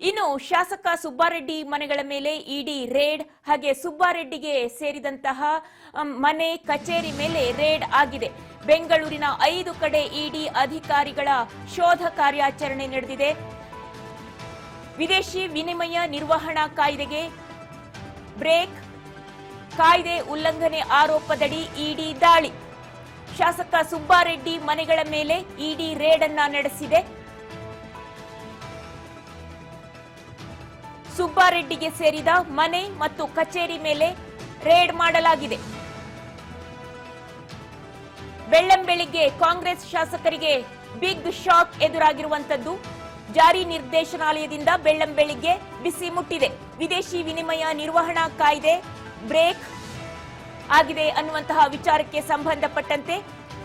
ಇನ್ನು ಶಾಸಕ ಸುಬ್ಬಾರೆಡ್ಡಿ ಮನೆಗಳ ಮೇಲೆ ಇಡಿ ರೇಡ್ ಹಾಗೆ ಸುಬ್ಬಾರೆಡ್ಡಿಗೆ ಸೇರಿದಂತಹ ಮನೆ ಕಚೇರಿ ಮೇಲೆ ರೇಡ್ ಆಗಿದೆ. ಬೆಂಗಳೂರಿನ 5 ಕಡೆ ಇಡಿ ಅಧಿಕಾರಿಗಳ ಶೋಧ ಕಾರ್ಯಾಚರಣೆ ನಡೆದಿದೆ. ವಿದೇಶಿ ವಿನಿಮಯ ನಿರ್ವಹಣಾ ಕಾಯ್ದೆಗೆ ಬ್ರೇಕ್, ಕಾಯ್ದೆ ಉಲ್ಲಂಘನೆ ಆರೋಪದಡಿ ಇಡಿ ದಾಳಿ. ಶಾಸಕ ಸುಬ್ಬಾರೆಡ್ಡಿ ಮನೆಗಳ ಮೇಲೆ ಇಡಿ ರೇಡ್ ಅನ್ನ ನಡೆಸಿದೆ. ಸುಬ್ಬಾರೆಡ್ಡಿಗೆ ಸೇರಿದ ಮನೆ ಮತ್ತು ಕಚೇರಿ ಮೇಲೆ ರೇಡ್ ಮಾಡಲಾಗಿದೆ. ಬೆಳ್ಳಂಬೆಳಿಗ್ಗೆ ಕಾಂಗ್ರೆಸ್ ಶಾಸಕರಿಗೆ ಬಿಗ್ ಶಾಕ್ ಎದುರಾಗಿರುವಂತದ್ದು. ಜಾರಿ ನಿರ್ದೇಶನಾಲಯದಿಂದ ಬೆಳ್ಳಂಬೆಳಿಗ್ಗೆ ಬಿಸಿ ಮುಟ್ಟಿದೆ. ವಿದೇಶಿ ವಿನಿಮಯ ನಿರ್ವಹಣಾ ಕಾಯ್ದೆ ಬ್ರೇಕ್ ಆಗಿದೆ ಅನ್ನುವಂತಹ ವಿಚಾರಕ್ಕೆ ಸಂಬಂಧಪಟ್ಟಂತೆ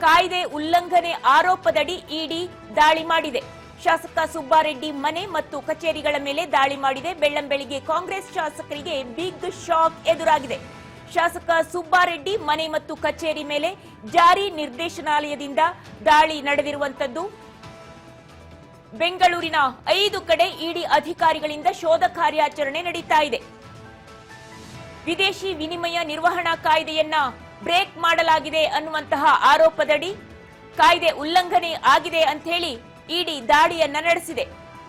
ಕಾಯ್ದೆ ಉಲ್ಲಂಘನೆ ಆರೋಪದಡಿ ಇಡಿ ದಾಳಿ ಮಾಡಿದೆ. ಶಾಸಕ ಸುಬ್ಬಾರೆಡ್ಡಿ ಮನೆ ಮತ್ತು ಕಚೇರಿಗಳ ಮೇಲೆ ದಾಳಿ ಮಾಡಿದೆ. ಬೆಳ್ಳಂಬೆಳಿಗ್ಗೆ ಕಾಂಗ್ರೆಸ್ ಶಾಸಕರಿಗೆ ಬಿಗ್ ಶಾಕ್ ಎದುರಾಗಿದೆ. ಶಾಸಕ ಸುಬ್ಬಾರೆಡ್ಡಿ ಮನೆ ಮತ್ತು ಕಚೇರಿ ಮೇಲೆ ಜಾರಿ ನಿರ್ದೇಶನಾಲಯದಿಂದ ದಾಳಿ ನಡೆದಿರುವಂತದ್ದು. ಬೆಂಗಳೂರಿನ 5 ಕಡೆ ಇಡಿ ಅಧಿಕಾರಿಗಳಿಂದ ಶೋಧ ಕಾರ್ಯಾಚರಣೆ ನಡೀತಾ ಇದೆ. ವಿದೇಶಿ ವಿನಿಮಯ ನಿರ್ವಹಣಾ ಕಾಯ್ದೆಯನ್ನ ಬ್ರೇಕ್ ಮಾಡಲಾಗಿದೆ ಅನ್ನುವಂತಹ ಆರೋಪದಡಿ ಕಾಯ್ದೆ ಉಲ್ಲಂಘನೆ ಆಗಿದೆ ಅಂತ ಹೇಳಿ ಇಡಿ ದಾಳಿಯನ್ನ ನಡೆಸಿದೆ.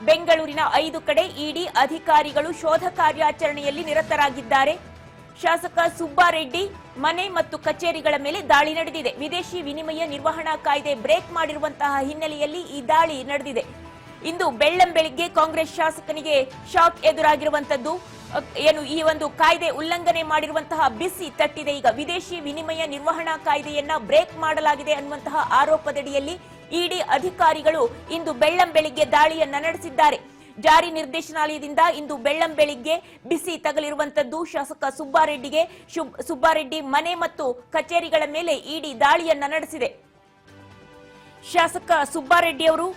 ಬೆಂಗಳೂರಿನ 5 ಕಡೆ ಇಡಿ ಅಧಿಕಾರಿಗಳು ಶೋಧ ಕಾರ್ಯಾಚರಣೆಯಲ್ಲಿ ನಿರತರಾಗಿದ್ದಾರೆ. ಶಾಸಕ ಸುಬ್ಬಾರೆಡ್ಡಿ ಮನೆ ಮತ್ತು ಕಚೇರಿಗಳ ಮೇಲೆ ದಾಳಿ ನಡೆದಿದೆ. ವಿದೇಶಿ ವಿನಿಮಯ ನಿರ್ವಹಣಾ ಕಾಯ್ದೆ ಬ್ರೇಕ್ ಮಾಡಿರುವಂತಹ ಹಿನ್ನೆಲೆಯಲ್ಲಿ ಈ ದಾಳಿ ನಡೆದಿದೆ. ಇಂದು ಬೆಳ್ಳಂಬೆಳಿಗ್ಗೆ ಕಾಂಗ್ರೆಸ್ ಶಾಸಕನಿಗೆ ಶಾಕ್ ಎದುರಾಗಿರುವಂತದ್ದು. ಏನು ಈ ಒಂದು ಕಾಯ್ದೆ ಉಲ್ಲಂಘನೆ ಮಾಡಿರುವಂತಹ ಬಿಸಿ ತಟ್ಟಿದೆ. ಈಗ ವಿದೇಶಿ ವಿನಿಮಯ ನಿರ್ವಹಣಾ ಕಾಯ್ದೆಯನ್ನ ಬ್ರೇಕ್ ಮಾಡಲಾಗಿದೆ ಅನ್ನುವಂತಹ ಆರೋಪದಡಿಯಲ್ಲಿ ಇಡಿ ಅಧಿಕಾರಿಗಳು ಇಂದು ಬೆಳ್ಳಂಬೆಳಿಗ್ಗೆ ದಾಳಿಯನ್ನ ನಡೆಸಿದ್ದಾರೆ. ಜಾರಿ ನಿರ್ದೇಶನಾಲಯದಿಂದ ಇಂದು ಬೆಳ್ಳಂಬೆಳಿಗ್ಗೆ ಬಿಸಿ ತಗಲಿರುವಂತದ್ದು. ಶಾಸಕ ಸುಬ್ಬಾರೆಡ್ಡಿ ಮನೆ ಮತ್ತು ಕಚೇರಿಗಳ ಮೇಲೆ ಇಡಿ ದಾಳಿಯನ್ನ ನಡೆಸಿದೆ. ಶಾಸಕ ಸುಬ್ಬಾರೆಡ್ಡಿ ಅವರು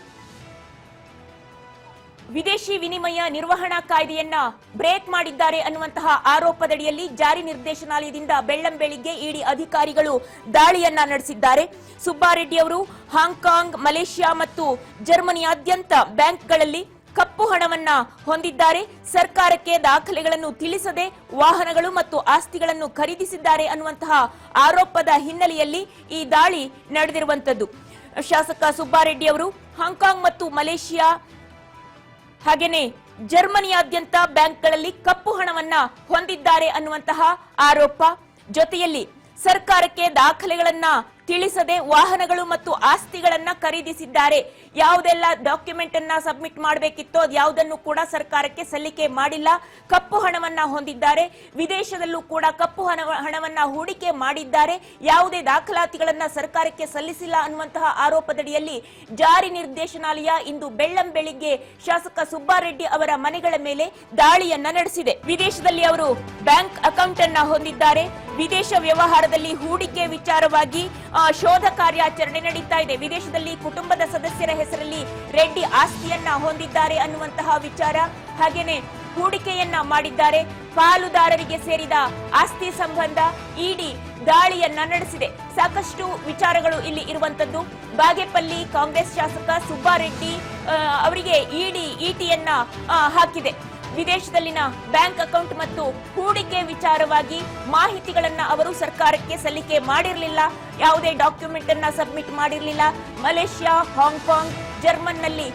ವಿದೇಶಿ ವಿನಿಮಯ ನಿರ್ವಹಣಾ ಕಾಯ್ದೆಯನ್ನ ಬ್ರೇಕ್ ಮಾಡಿದ್ದಾರೆ ಅನ್ನುವಂತಹ ಆರೋಪದಡಿಯಲ್ಲಿ ಜಾರಿ ನಿರ್ದೇಶನಾಲಯದಿಂದ ಬೆಳ್ಳಂಬೆಳಿಗ್ಗೆ ಇಡಿ ಅಧಿಕಾರಿಗಳು ದಾಳಿಯನ್ನ ನಡೆಸಿದ್ದಾರೆ. ಸುಬ್ಬಾರೆಡ್ಡಿ ಅವರು ಹಾಂಗ್ಕಾಂಗ್, ಮಲೇಷ್ಯಾ ಮತ್ತು ಜರ್ಮನಿಯಾದ್ಯಂತ ಬ್ಯಾಂಕ್ಗಳಲ್ಲಿ ಕಪ್ಪು ಹಣವನ್ನ ಹೊಂದಿದ್ದಾರೆ. ಸರ್ಕಾರಕ್ಕೆ ದಾಖಲೆಗಳನ್ನು ತಿಳಿಸದೆ ವಾಹನಗಳು ಮತ್ತು ಆಸ್ತಿಗಳನ್ನು ಖರೀದಿಸಿದ್ದಾರೆ ಅನ್ನುವಂತಹ ಆರೋಪದ ಹಿನ್ನೆಲೆಯಲ್ಲಿ ಈ ದಾಳಿ ನಡೆದಿರುವಂತದ್ದು. ಶಾಸಕ ಸುಬ್ಬಾರೆಡ್ಡಿ ಅವರು ಹಾಂಗ್ಕಾಂಗ್ ಮತ್ತು ಮಲೇಷ್ಯಾ ಹಾಗೇನೆ ಜರ್ಮನಿಯಾದ್ಯಂತ ಬ್ಯಾಂಕ್ಗಳಲ್ಲಿ ಕಪ್ಪು ಹಣವನ್ನ ಹೊಂದಿದ್ದಾರೆ ಅನ್ನುವಂತಹ ಆರೋಪ. ಜೊತೆಯಲ್ಲಿ ಸರ್ಕಾರಕ್ಕೆ ದಾಖಲೆಗಳನ್ನ ತಿಳಿಸದೆ ವಾಹನಗಳು ಮತ್ತು ಆಸ್ತಿಗಳನ್ನ ಖರೀದಿಸಿದ್ದಾರೆ. ಯಾವುದೆಲ್ಲ ಡಾಕ್ಯುಮೆಂಟ್ ಅನ್ನ ಸಬ್ಮಿಟ್ ಮಾಡಬೇಕಿತ್ತೋ ಯಾವುದನ್ನು ಕೂಡ ಸರ್ಕಾರಕ್ಕೆ ಸಲ್ಲಿಕೆ ಮಾಡಿಲ್ಲ. ಕಪ್ಪು ಹಣವನ್ನ ಹೊಂದಿದ್ದಾರೆ. ವಿದೇಶದಲ್ಲೂ ಕೂಡ ಕಪ್ಪು ಹಣವನ್ನ ಹೂಡಿಕೆ ಮಾಡಿದ್ದಾರೆ. ಯಾವುದೇ ದಾಖಲಾತಿಗಳನ್ನ ಸರ್ಕಾರಕ್ಕೆ ಸಲ್ಲಿಸಿಲ್ಲ ಅನ್ನುವಂತಹ ಆರೋಪದಡಿಯಲ್ಲಿ ಜಾರಿ ನಿರ್ದೇಶನಾಲಯ ಇಂದು ಬೆಳ್ಳಂಬೆಳಿಗ್ಗೆ ಶಾಸಕ ಸುಬ್ಬಾರೆಡ್ಡಿ ಅವರ ಮನೆಗಳ ಮೇಲೆ ದಾಳಿಯನ್ನ ನಡೆಸಿದೆ. ವಿದೇಶದಲ್ಲಿ ಅವರು ಬ್ಯಾಂಕ್ ಅಕೌಂಟ್ ಅನ್ನ ಹೊಂದಿದ್ದಾರೆ. ವಿದೇಶ ವ್ಯವಹಾರದಲ್ಲಿ ಹೂಡಿಕೆ ವಿಚಾರವಾಗಿ ಶೋಧ ಕಾರ್ಯಾಚರಣೆ ನಡೀತಾ ಇದೆ. ವಿದೇಶದಲ್ಲಿ ಕುಟುಂಬದ ಸದಸ್ಯರ ಹೆಸರಲ್ಲಿ ರೆಡ್ಡಿ ಆಸ್ತಿಯನ್ನ ಹೊಂದಿದ್ದಾರೆ ಅನ್ನುವಂತಹ ವಿಚಾರ, ಹಾಗೇನೆ ಹೂಡಿಕೆಯನ್ನ ಮಾಡಿದ್ದಾರೆ. ಪಾಲುದಾರರಿಗೆ ಸೇರಿದ ಆಸ್ತಿ ಸಂಬಂಧ ಇಡಿ ದಾಳಿಯನ್ನ ನಡೆಸಿದೆ. ಸಾಕಷ್ಟು ವಿಚಾರಗಳು ಇಲ್ಲಿ ಇರುವಂತದ್ದು. ಬಾಗೇಪಲ್ಲಿ ಕಾಂಗ್ರೆಸ್ ಶಾಸಕ ಸುಬ್ಬಾರೆಡ್ಡಿ ಅವರಿಗೆ ಇಟಿಯನ್ನ ಹಾಕಿದೆ. ವಿದೇಶದಲ್ಲಿನ ಬ್ಯಾಂಕ್ ಅಕೌಂಟ್ ಮತ್ತು ಹೂಡಿಕೆ ವಿಚಾರವಾಗಿ ಮಾಹಿತಿಗಳನ್ನ ಅವರು ಸರ್ಕಾರಕ್ಕೆ ಸಲ್ಲಿಕೆ ಮಾಡಿರಲಿಲ್ಲ. ಯಾವುದೇ ಡಾಕ್ಯುಮೆಂಟ್ ಅನ್ನ ಸಬ್ಮಿಟ್ ಮಾಡಿರಲಿಲ್ಲ. ಮಲೇಷ್ಯಾ, ಹಾಂಗ್ಕಾಂಗ್, ಜರ್ಮನ್ನಲ್ಲಿ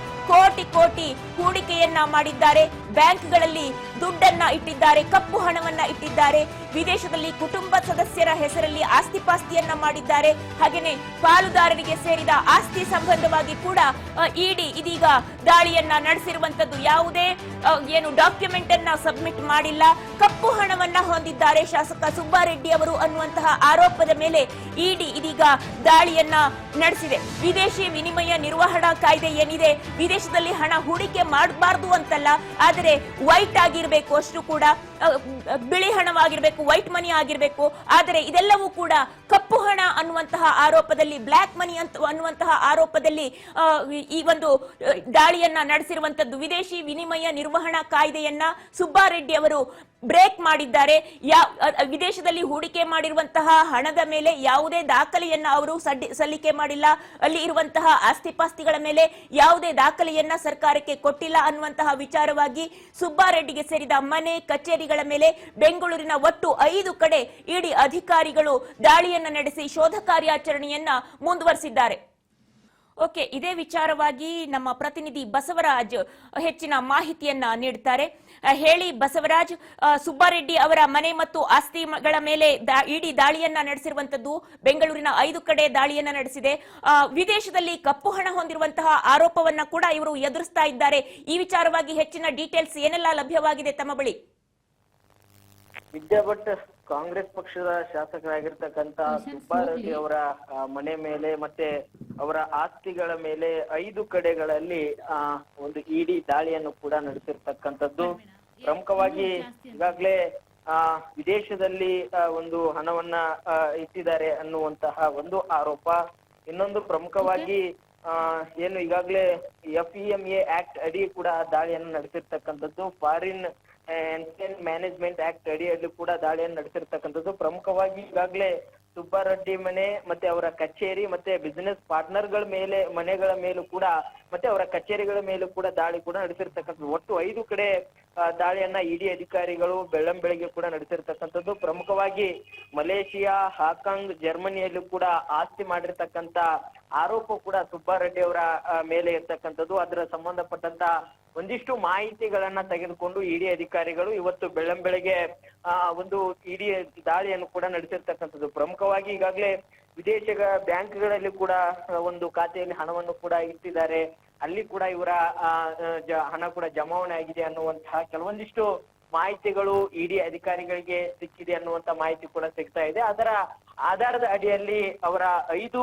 ಕೋಟಿ ಹೂಡಿಕೆಯನ್ನ ಮಾಡಿದ್ದಾರೆ. ಬ್ಯಾಂಕ್ಗಳಲ್ಲಿ ದುಡ್ಡನ್ನ ಇಟ್ಟಿದ್ದಾರೆ, ಕಪ್ಪು ಹಣವನ್ನ ಇಟ್ಟಿದ್ದಾರೆ. ವಿದೇಶದಲ್ಲಿ ಕುಟುಂಬ ಸದಸ್ಯರ ಹೆಸರಲ್ಲಿ ಆಸ್ತಿಪಾಸ್ತಿಯನ್ನ ಮಾಡಿದ್ದಾರೆ. ಹಾಗೇನೆ ಪಾಲುದಾರರಿಗೆ ಸೇರಿದ ಆಸ್ತಿ ಸಂಬಂಧವಾಗಿ ಕೂಡ ಇಡಿ ಇದೀಗ ದಾಳಿಯನ್ನ ನಡೆಸಿರುವಂತದ್ದು. ಯಾವುದೇ ಡಾಕ್ಯುಮೆಂಟ್ ಅನ್ನ ಸಬ್ಮಿಟ್ ಮಾಡಿಲ್ಲ, ಕಪ್ಪು ಹಣವನ್ನ ಹೊಂದಿದ್ದಾರೆ ಶಾಸಕ ಸುಬ್ಬಾರೆಡ್ಡಿ ಅವರು ಅನ್ನುವಂತಹ ಆರೋಪದ ಮೇಲೆ ಇಡಿ ಇದೀಗ ದಾಳಿಯನ್ನ ನಡೆಸಿದೆ. ವಿದೇಶಿ ವಿನಿಮಯ ನಿರ್ವಹಣಾ ಕಾಯ್ದೆ ಏನಿದೆ, ವಿದೇಶದಲ್ಲಿ ಹಣ ಹೂಡಿಕೆ ಮಾಡಬಾರದು ಅಂತಲ್ಲ, ಆದರೆ ವೈಟ್ ಆಗಿರಬೇಕು, ಇರಬೇಕು, ಅಷ್ಟು ಕೂಡ ಬಿಳಿ ಹಣವಾಗಿರ್ಬೇಕು, ವೈಟ್ ಮನಿ ಆಗಿರ್ಬೇಕು. ಆದರೆ ಇದೆಲ್ಲವೂ ಕೂಡ ಕಪ್ಪು ಹಣ ಅನ್ನುವಂತಹ ಆರೋಪದಲ್ಲಿ, ಬ್ಲಾಕ್ ಮನಿ ಅನ್ನುವಂತಹ ಆರೋಪದಲ್ಲಿ ಈ ಒಂದು ದಾಳಿಯನ್ನ ನಡೆಸಿರುವಂತದ್ದು. ವಿದೇಶಿ ವಿನಿಮಯ ನಿರ್ವಹಣಾ ಕಾಯ್ದೆಯನ್ನ ಸುಬ್ಬಾರೆಡ್ಡಿ ಅವರು ಬ್ರೇಕ್ ಮಾಡಿದ್ದಾರೆ. ವಿದೇಶದಲ್ಲಿ ಹೂಡಿಕೆ ಮಾಡಿರುವಂತಹ ಹಣದ ಮೇಲೆ ಯಾವುದೇ ದಾಖಲೆಯನ್ನ ಅವರು ಸಲ್ಲಿಕೆ ಮಾಡಿಲ್ಲ, ಅಲ್ಲಿ ಇರುವಂತಹ ಆಸ್ತಿಪಾಸ್ತಿಗಳ ಮೇಲೆ ಯಾವುದೇ ದಾಖಲೆಯನ್ನ ಸರ್ಕಾರಕ್ಕೆ ಕೊಟ್ಟಿಲ್ಲ ಅನ್ನುವಂತಹ ವಿಚಾರವಾಗಿ ಸುಬ್ಬಾರೆಡ್ಡಿಗೆ ಸೇರಿದ ಮನೆ, ಕಚೇರಿಗಳ ಮೇಲೆ ಬೆಂಗಳೂರಿನ ಒಟ್ಟು 5 ಕಡೆ ಇಡಿ ಅಧಿಕಾರಿಗಳು ದಾಳಿಯನ್ನ ನಡೆಸಿ ಶೋಧ ಕಾರ್ಯಾಚರಣೆಯನ್ನ ಮುಂದುವರೆಸಿದ್ದಾರೆ. ಓಕೆ, ಇದೇ ವಿಚಾರವಾಗಿ ನಮ್ಮ ಪ್ರತಿನಿಧಿ ಬಸವರಾಜ್ ಹೆಚ್ಚಿನ ಮಾಹಿತಿಯನ್ನ ನೀಡುತ್ತಾರೆ. ಹೇಳಿ ಬಸವರಾಜ್, ಸುಬ್ಬಾರೆಡ್ಡಿ ಅವರ ಮನೆ ಮತ್ತು ಆಸ್ತಿಗಳ ಮೇಲೆ ಇಡಿ ದಾಳಿಯನ್ನ ನಡೆಸಿರುವಂತದ್ದು, ಬೆಂಗಳೂರಿನ 5 ಕಡೆ ದಾಳಿಯನ್ನ ನಡೆಸಿದೆ. ವಿದೇಶದಲ್ಲಿ ಕಪ್ಪು ಹಣ ಹೊಂದಿರುವಂತಹ ಆರೋಪವನ್ನ ಕೂಡ ಇವರು ಎದುರಿಸ್ತಾ ಇದ್ದಾರೆ. ಈ ವಿಚಾರವಾಗಿ ಹೆಚ್ಚಿನ ಡೀಟೇಲ್ಸ್ ಏನೆಲ್ಲ ಲಭ್ಯವಾಗಿದೆ ತಮ್ಮ ಬಳಿ? ವಿದ್ಯಾ ಭಟ್ ಕಾಂಗ್ರೆಸ್ ಪಕ್ಷದ ಶಾಸಕರಾಗಿರ್ತಕ್ಕಂತ ಸುಬ್ಬಾರೆಡ್ಡಿ ಅವರ ಮನೆ ಮೇಲೆ ಮತ್ತೆ ಅವರ ಆಸ್ತಿಗಳ ಮೇಲೆ 5 ಕಡೆಗಳಲ್ಲಿ ಒಂದು ಇಡಿ ದಾಳಿಯನ್ನು ಕೂಡ ನಡೆಸಿರ್ತಕ್ಕಂಥದ್ದು. ಪ್ರಮುಖವಾಗಿ ಈಗಾಗಲೇ ವಿದೇಶದಲ್ಲಿ ಒಂದು ಹಣವನ್ನ ಇಟ್ಟಿದ್ದಾರೆ ಅನ್ನುವಂತಹ ಒಂದು ಆರೋಪ. ಇನ್ನೊಂದು ಪ್ರಮುಖವಾಗಿ ಏನು ಈಗಾಗಲೇ FEMA ಆಕ್ಟ್ ಅಡಿ ಕೂಡ ದಾಳಿಯನ್ನು ನಡೆಸಿರ್ತಕ್ಕಂಥದ್ದು. ಫಾರಿನ್ ಮ್ಯಾನೇಜ್ಮೆಂಟ್ ಆಕ್ಟ್ ಅಡಿಯಲ್ಲಿ ಕೂಡ ದಾಳಿಯನ್ನು ನಡೆಸಿರ್ತಕ್ಕಂಥದ್ದು. ಪ್ರಮುಖವಾಗಿ ಈಗಾಗಲೇ ಸುಬ್ಬಾರೆಡ್ಡಿ ಮನೆ ಮತ್ತೆ ಅವರ ಕಚೇರಿ ಮತ್ತೆ ಬಿಸಿನೆಸ್ ಪಾರ್ಟ್ನರ್ಗಳ ಮೇಲೆ, ಮನೆಗಳ ಮೇಲೂ ಕೂಡ ಮತ್ತೆ ಅವರ ಕಚೇರಿಗಳ ಮೇಲೂ ಕೂಡ ದಾಳಿ ಕೂಡ ನಡೆಸಿರ್ತಕ್ಕಂಥದ್ದು. ಒಟ್ಟು 5 ಕಡೆ ದಾಳಿಯನ್ನ ಇಡಿ ಅಧಿಕಾರಿಗಳು ಬೆಳ್ಳಂಬೆಳಗ್ಗೆ ಕೂಡ ನಡೆಸಿರ್ತಕ್ಕಂಥದ್ದು. ಪ್ರಮುಖವಾಗಿ ಮಲೇಷಿಯಾ, ಹಾಂಗ್ಕಾಂಗ್, ಜರ್ಮನಿಯಲ್ಲೂ ಕೂಡ ಆಸ್ತಿ ಮಾಡಿರ್ತಕ್ಕಂಥ ಆರೋಪ ಕೂಡ ಸುಬ್ಬಾರೆಡ್ಡಿ ಅವರ ಮೇಲೆ ಇರ್ತಕ್ಕಂಥದ್ದು. ಅದರ ಸಂಬಂಧಪಟ್ಟಂತ ಒಂದಿಷ್ಟು ಮಾಹಿತಿಗಳನ್ನ ತೆಗೆದುಕೊಂಡು ಇಡಿ ಅಧಿಕಾರಿಗಳು ಇವತ್ತು ಬೆಳ್ಳಂಬೆಳಗ್ಗೆ ಒಂದು ಇಡಿ ದಾಳಿಯನ್ನು ಕೂಡ ನಡೆಸಿರ್ತಕ್ಕಂಥದ್ದು. ಪ್ರಮುಖವಾಗಿ ಈಗಾಗಲೇ ವಿದೇಶದ ಬ್ಯಾಂಕ್ಗಳಲ್ಲಿ ಕೂಡ ಒಂದು ಖಾತೆಯಲ್ಲಿ ಹಣವನ್ನು ಕೂಡ ಇಟ್ಟಿದ್ದಾರೆ, ಅಲ್ಲಿ ಕೂಡ ಇವರ ಹಣ ಕೂಡ ಜಮಾವಣೆ ಆಗಿದೆ ಅನ್ನುವಂತಹ ಕೆಲವೊಂದಿಷ್ಟು ಮಾಹಿತಿಗಳು ಇಡಿ ಅಧಿಕಾರಿಗಳಿಗೆ ಸಿಕ್ಕಿದೆ ಅನ್ನುವಂತ ಮಾಹಿತಿ ಕೂಡ ಸಿಗ್ತಾ ಇದೆ. ಅದರ ಆಧಾರದ ಅಡಿಯಲ್ಲಿ ಅವರ 5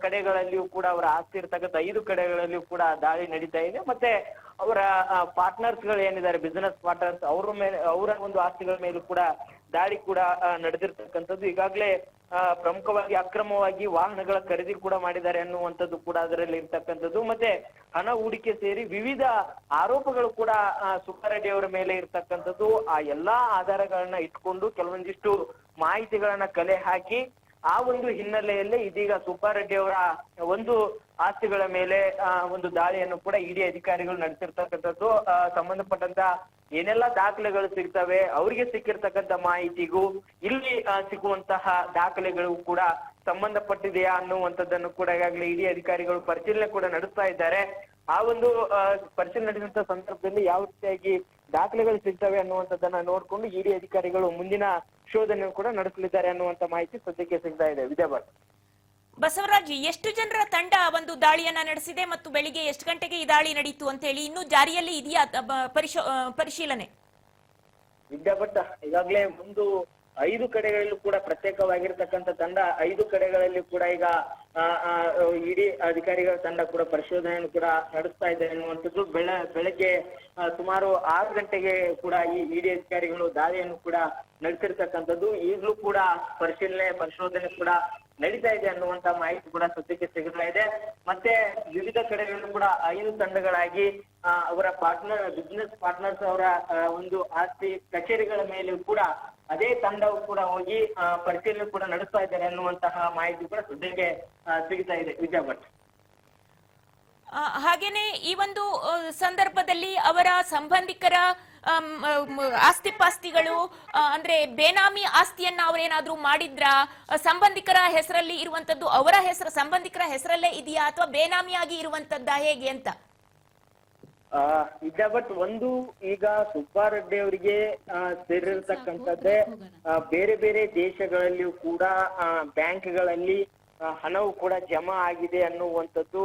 ಕಡೆಗಳಲ್ಲಿಯೂ ಕೂಡ ಅವರ ಆಸ್ತಿ ಇರ್ತಕ್ಕಂಥ 5 ಕಡೆಗಳಲ್ಲಿಯೂ ಕೂಡ ದಾಳಿ ನಡೀತಾ ಇದೆ. ಮತ್ತೆ ಅವರ ಪಾರ್ಟ್ನರ್ಸ್ ಗಳು ಏನಿದ್ದಾರೆ, ಬಿಸಿನೆಸ್ ಪಾರ್ಟ್ನರ್ಸ್, ಅವರ ಒಂದು ಆಸ್ತಿಗಳ ಮೇಲೂ ಕೂಡ ದಾಳಿ ಕೂಡ ನಡೆದಿರ್ತಕ್ಕಂಥದ್ದು. ಈಗಾಗಲೇ ಪ್ರಮುಖವಾಗಿ ಅಕ್ರಮವಾಗಿ ವಾಹನಗಳ ಖರೀದಿ ಕೂಡ ಮಾಡಿದ್ದಾರೆ ಅನ್ನುವಂಥದ್ದು ಕೂಡ ಅದರಲ್ಲಿ ಇರ್ತಕ್ಕಂಥದ್ದು. ಮತ್ತೆ ಹಣ ಹೂಡಿಕೆ ಸೇರಿ ವಿವಿಧ ಆರೋಪಗಳು ಕೂಡ ಸುಬ್ಬಾರೆಡ್ಡಿ ಅವರ ಮೇಲೆ ಇರ್ತಕ್ಕಂಥದ್ದು. ಆ ಎಲ್ಲಾ ಆಧಾರಗಳನ್ನ ಇಟ್ಕೊಂಡು ಕೆಲವೊಂದಿಷ್ಟು ಮಾಹಿತಿಗಳನ್ನ ಕಲೆ ಹಾಕಿ ಆ ಒಂದು ಹಿನ್ನೆಲೆಯಲ್ಲಿ ಇದೀಗ ಸುಬ್ಬಾರೆಡ್ಡಿ ಅವರ ಒಂದು ಆಸ್ತಿಗಳ ಮೇಲೆ ಒಂದು ದಾಳಿಯನ್ನು ಕೂಡ ಇಡಿ ಅಧಿಕಾರಿಗಳು ನಡೆಸಿರ್ತಕ್ಕಂಥದ್ದು. ಸಂಬಂಧಪಟ್ಟಂತ ಏನೆಲ್ಲ ದಾಖಲೆಗಳು ಸಿಗ್ತವೆ, ಅವರಿಗೆ ಸಿಕ್ಕಿರ್ತಕ್ಕಂಥ ಮಾಹಿತಿಗೂ ಇಲ್ಲಿ ಸಿಗುವಂತಹ ದಾಖಲೆಗಳು ಕೂಡ ಸಂಬಂಧಪಟ್ಟಿದೆಯಾ ಅನ್ನುವಂಥದ್ದನ್ನು ಕೂಡ ಈಗಾಗಲೇ ಇಡಿ ಅಧಿಕಾರಿಗಳು ಪರಿಶೀಲನೆ ಕೂಡ ನಡೆಸ್ತಾ ಇದ್ದಾರೆ. ಆ ಒಂದು ಪರಿಶೀಲನೆ ನಡೆಸಿದಂತ ಸಂದರ್ಭದಲ್ಲಿ ಯಾವ ರೀತಿಯಾಗಿ ದಾಖಲೆಗಳು ಸಿಗ್ತವೆ ಅನ್ನುವಂಥದ್ದನ್ನ ನೋಡ್ಕೊಂಡು ಇಡಿ ಅಧಿಕಾರಿಗಳು ಮುಂದಿನ ಶೋಧನೆ ಕೂಡ ನಡೆಸಲಿದ್ದಾರೆ ಅನ್ನುವಂತ ಮಾಹಿತಿ ಸದ್ಯಕ್ಕೆ ಸಿಗ್ತಾ ಇದೆ. ವಿದ್ಯಾಭಟ್. ಬಸವರಾಜ್, ಎಷ್ಟು ಜನರ ತಂಡ ಒಂದು ದಾಳಿಯನ್ನ ನಡೆಸಿದೆ ಮತ್ತು ಬೆಳಿಗ್ಗೆ ಎಷ್ಟು ಗಂಟೆಗೆ ಈ ದಾಳಿ ನಡೀತು ಅಂತ ಹೇಳಿ ಇನ್ನೂ ಜಾರಿಯಲ್ಲಿ ಇದೆಯಾ ಪರಿಶೀಲನೆ? ವಿದ್ಯಾಭಟ್, ಈಗಾಗಲೇ ಒಂದು 5 ಕಡೆಗಳಲ್ಲೂ ಕೂಡ ಪ್ರತ್ಯೇಕವಾಗಿರ್ತಕ್ಕಂಥ ತಂಡ 5 ಕಡೆಗಳಲ್ಲಿ ಕೂಡ ಈಗ ಇಡಿ ಅಧಿಕಾರಿಗಳ ತಂಡ ಕೂಡ ಪರಿಶೋಧನೆಯನ್ನು ಕೂಡ ನಡೆಸ್ತಾ ಇದೆ ಎನ್ನುವಂಥದ್ದು. ಬೆಳಗ್ಗೆ ಸುಮಾರು 6 ಗಂಟೆಗೆ ಕೂಡ ಈ ಇಡಿ ಅಧಿಕಾರಿಗಳು ದಾಳಿಯನ್ನು ಕೂಡ ನಡೆಸಿರ್ತಕ್ಕಂಥದ್ದು. ಈಗಲೂ ಕೂಡ ಪರಿಶೋಧನೆ ಕೂಡ ನಡೀತಾ ಇದೆ ಅನ್ನುವಂತ ಮಾಹಿತಿ ಕೂಡ ಸದ್ಯಕ್ಕೆ ಸಿಗ್ತಾ ಇದೆ. ಮತ್ತೆ ವಿವಿಧ ಕಡೆಗಳಲ್ಲೂ ಕೂಡ 5 ತಂಡಗಳಾಗಿ ಅವರ ಬಿಸಿನೆಸ್ ಪಾರ್ಟ್ನರ್ಸ್ ಅವರ ಒಂದು ಆಸ್ತಿ ಕಚೇರಿಗಳ ಮೇಲೆ ಕೂಡ ಅದೇ ತಂಡವು ಕೂಡ ಹೋಗಿ ಪರಿಶೀಲನೆ ಕೂಡ ನಡೆಸ್ತಾ ಇದ್ದಾರೆ ಅನ್ನುವಂತಹ ಮಾಹಿತಿ ಕೂಡ ಸದ್ಯಕ್ಕೆ ಸಿಗ್ತಾ ಇದೆ. ವಿದ್ಯಾಭಟ್. ಹಾಗೇನೆ ಈ ಒಂದು ಸಂದರ್ಭದಲ್ಲಿ ಅವರ ಸಂಬಂಧಿಕರ ಆಸ್ತಿಪಾಸ್ತಿಗಳು ಅಂದ್ರೆ ಬೇನಾಮಿ ಆಸ್ತಿಯನ್ನ ಅವರೇನಾದ್ರೂ ಮಾಡಿದ್ರ, ಸಂಬಂಧಿಕರ ಹೆಸರಲ್ಲಿ ಇರುವಂತದ್ದು ಅವರ ಸಂಬಂಧಿಕರ ಹೆಸರಲ್ಲೇ ಇದೆಯಾ ಅಥವಾ ಬೇನಾಮಿಯಾಗಿ ಇರುವಂತದ್ದ, ಹೇಗೆ ಅಂತ? ವಿದ್ಯಾಭಟ್, ಒಂದು ಈಗ ಸುಬ್ಬಾರೆಡ್ಡಿ ಅವರಿಗೆ ಸೇರಿರ್ತಕ್ಕಂಥದ್ದೇ ಬೇರೆ ಬೇರೆ ದೇಶಗಳಲ್ಲಿಯೂ ಕೂಡ ಬ್ಯಾಂಕ್ಗಳಲ್ಲಿ ಹಣವು ಕೂಡ ಜಮಾ ಆಗಿದೆ ಅನ್ನುವಂಥದ್ದು.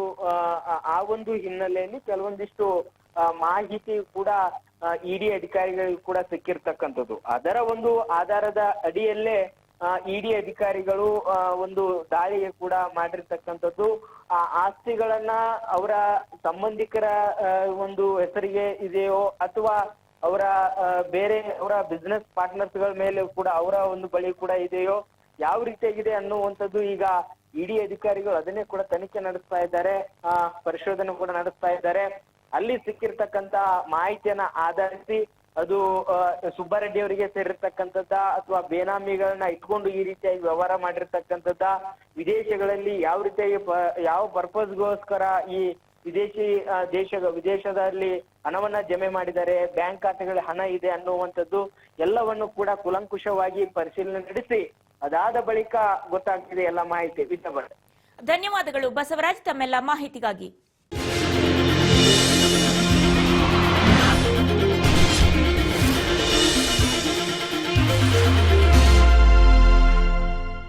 ಆ ಒಂದು ಹಿನ್ನೆಲೆಯಲ್ಲಿ ಕೆಲವೊಂದಿಷ್ಟು ಮಾಹಿತಿ ಕೂಡ ಇಡಿ ಅಧಿಕಾರಿಗಳಿಗೆ ಕೂಡ ಸಿಕ್ಕಿರ್ತಕ್ಕಂಥದ್ದು. ಅದರ ಒಂದು ಆಧಾರದ ಅಡಿಯಲ್ಲೇ ಇಡಿ ಅಧಿಕಾರಿಗಳು ಒಂದು ದಾಳಿಗೆ ಕೂಡ ಮಾಡಿರ್ತಕ್ಕಂಥದ್ದು. ಆ ಆಸ್ತಿಗಳನ್ನ ಅವರ ಸಂಬಂಧಿಕರ ಒಂದು ಹೆಸರಿಗೆ ಇದೆಯೋ ಅಥವಾ ಅವರ ಬೇರೆ ಅವರ ಬಿಸ್ನೆಸ್ ಪಾರ್ಟ್ನರ್ಸ್ ಗಳ ಮೇಲೆ ಕೂಡ ಅವರ ಒಂದು ಬಳಿ ಕೂಡ ಇದೆಯೋ ಯಾವ ರೀತಿಯಾಗಿದೆ ಅನ್ನುವಂಥದ್ದು ಈಗ ಇಡಿ ಅಧಿಕಾರಿಗಳು ಅದನ್ನೇ ಕೂಡ ತನಿಖೆ ನಡೆಸ್ತಾ ಇದ್ದಾರೆ, ಪರಿಶೋಧನೆ ಕೂಡ ನಡೆಸ್ತಾ ಇದ್ದಾರೆ. ಅಲ್ಲಿ ಸಿಕ್ಕಿರ್ತಕ್ಕಂತ ಮಾಹಿತಿಯನ್ನ ಆಧರಿಸಿ ಅದು ಸುಬ್ಬಾರೆಡ್ಡಿ ಅವರಿಗೆ ಸೇರಿರ್ತಕ್ಕಂಥದ್ದ ಅಥವಾ ಬೇನಾಮಿಗಳನ್ನ ಇಟ್ಕೊಂಡು ಈ ರೀತಿಯಾಗಿ ವ್ಯವಹಾರ ಮಾಡಿರ್ತಕ್ಕಂಥದ್ದ, ವಿದೇಶಗಳಲ್ಲಿ ಯಾವ ರೀತಿಯಾಗಿ ಯಾವ ಪರ್ಪಸ್ಗೋಸ್ಕರ ಈ ವಿದೇಶದಲ್ಲಿ ಹಣವನ್ನ ಜಮೆ ಮಾಡಿದ್ದಾರೆ, ಬ್ಯಾಂಕ್ ಖಾತೆಗಳ ಹಣ ಇದೆ ಅನ್ನುವಂಥದ್ದು ಎಲ್ಲವನ್ನು ಕೂಡ ಕುಲಂಕುಷವಾಗಿ ಪರಿಶೀಲನೆ ನಡೆಸಿ ಅದಾದ ಬಳಿಕ ಗೊತ್ತಾಗ್ತಿದೆ ಎಲ್ಲ ಮಾಹಿತಿ. ವಿದ್ಯಾಭಟ್, ಧನ್ಯವಾದಗಳು ಬಸವರಾಜ್ ತಮ್ಮೆಲ್ಲ ಮಾಹಿತಿಗಾಗಿ.